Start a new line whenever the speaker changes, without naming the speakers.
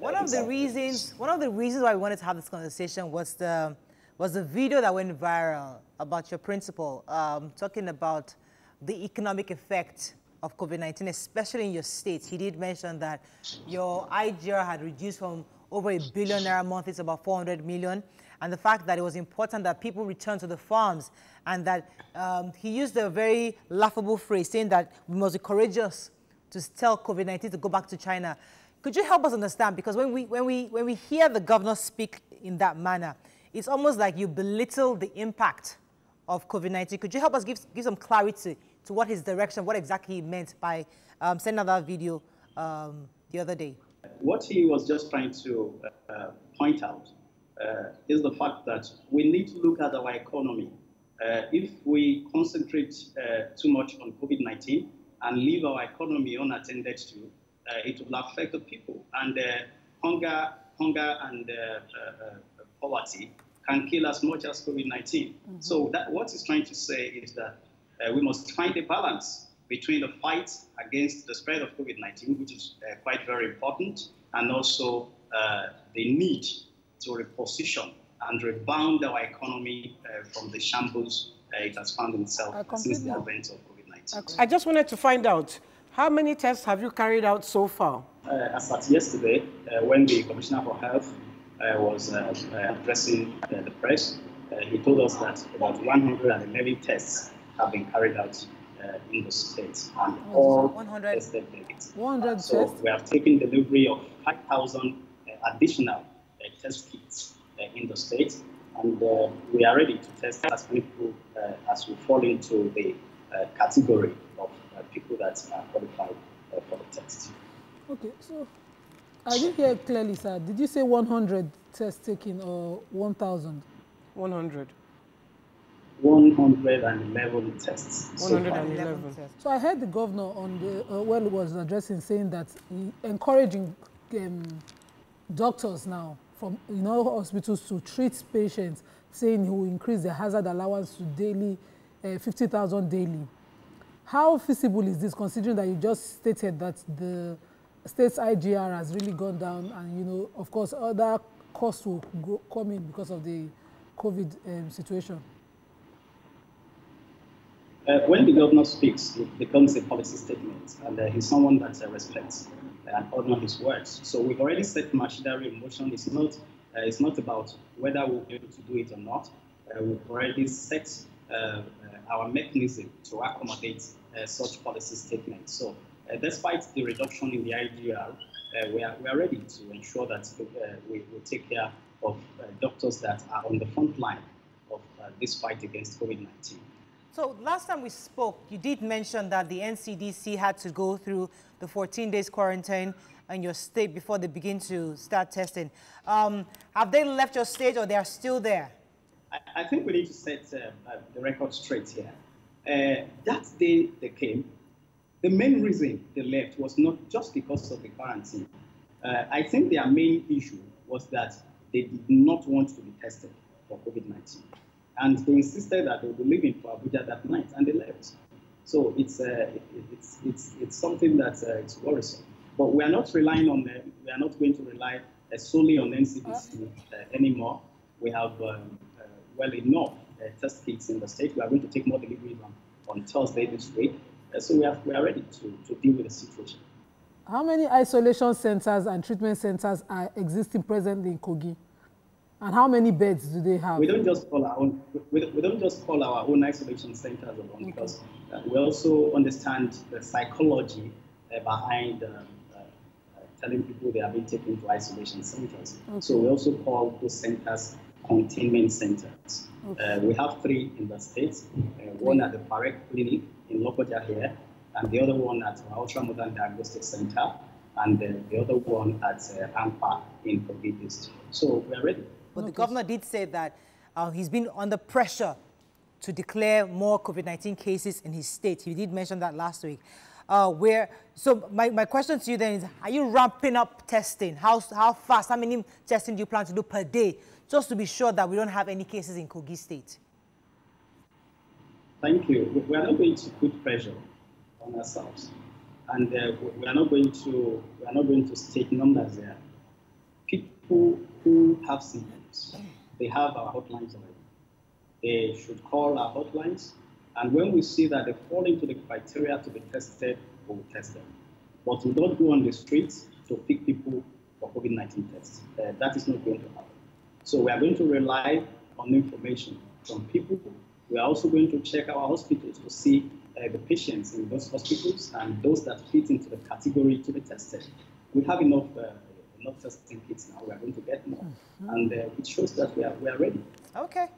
One of the reasons why we wanted to have this conversation was the video that went viral about your principal, talking about the economic effect of COVID-19, especially in your state. He did mention that your IGR had reduced from over $1 billion a month, it's about 400 million, and the fact that it was important that people return to the farms, and that he used a very laughable phrase saying that we must be courageous to tell COVID-19 to go back to China. Could you help us understand? Because when we hear the governor speak in that manner, it's almost like you belittle the impact of COVID-19. Could you help us give some clarity to what his direction, what exactly he meant by sending out that video the other day?
What he was just trying to point out is the fact that we need to look at our economy. If we concentrate too much on COVID-19 and leave our economy unattended to, it will affect the people. And hunger and poverty can kill as much as COVID-19. Mm-hmm. So what he's trying to say is that we must find a balance between the fight against the spread of COVID-19, which is quite very important, and also the need to reposition and rebound our economy from the shambles it has found itself since the advent of COVID-19.
I just wanted to find out, how many tests have you carried out so far?
As at yesterday, when the Commissioner for Health was addressing the press, he told us that about 111 tests have been carried out in the state, and all 100 tested negatives. 100 so tests? We have taken delivery of 5,000 additional test kits in the state, and we are ready to test as many people as will fall into the category of people that are qualified for the test. Okay, so
I didn't hear clearly, sir. Did you say 100 tests taken or 1,000?
100.
111 tests.
111 tests.
So I heard the governor on the when he was addressing, saying that he encouraging doctors now from hospitals to treat patients, saying he will increase the hazard allowance to daily 50,000 daily. How feasible is this, considering that you just stated that the state's IGR has really gone down, and of course other costs will come in because of the COVID situation?
When the governor speaks, it becomes a policy statement, and he's someone that respects and honors his words. So we've already set machinery in motion. It's not about whether we'll be able to do it or not. We've already set our mechanism to accommodate such policy statements. So despite the reduction in the IGR, we are ready to ensure that we will take care of doctors that are on the front line of this fight against COVID-19.
So last time we spoke, you did mention that the NCDC had to go through the 14 days quarantine in your state before they begin to start testing. Have they left your state, or they are still there?
I think we need to set the record straight here. That day they came, the main reason they left was not just because of the quarantine. I think their main issue was that they did not want to be tested for COVID-19. And they insisted that they would be leaving for Abuja that night, and they left. So it's something that it's worrisome. But we are not relying on them. We are not going to rely solely on NCDC anymore. We have well enough test kits in the state. We are going to take more deliveries on Thursday this week. So we are ready to deal with the situation.
How many isolation centers and treatment centers are existing presently in Kogi? And how many beds do they have?
We don't just call our own. We don't just call our own isolation centers alone, because we also understand the psychology behind telling people they are being taken to isolation centers. Okay. So we also call those centers containment centers. Okay. We have 3 in the state. One at the Parek Clinic in Lokoja here, and the other one at Ultra Modern Diagnostic Center, and the other one at AMPA in Kogi State. So we are ready.
But the governor did say that he's been under pressure to declare more COVID-19 cases in his state. He did mention that last week. So my question to you then is, are you ramping up testing? How fast, how many testing do you plan to do per day, just to be sure that we don't have any cases in Kogi State?
Thank you. We are not going to put pressure on ourselves, and we are not going to state numbers there. people who have symptoms, they have our hotlines already. They should call our hotlines, and when we see that they fall into the criteria to be tested, we'll test them. But we don't go on the streets to pick people for COVID-19 tests. That is not going to happen. So we are going to rely on information from people. We are also going to check our hospitals to see the patients in those hospitals and those that fit into the category to be tested. We have enough testing kits now. We are going to get more, and it shows that we are ready.
Okay.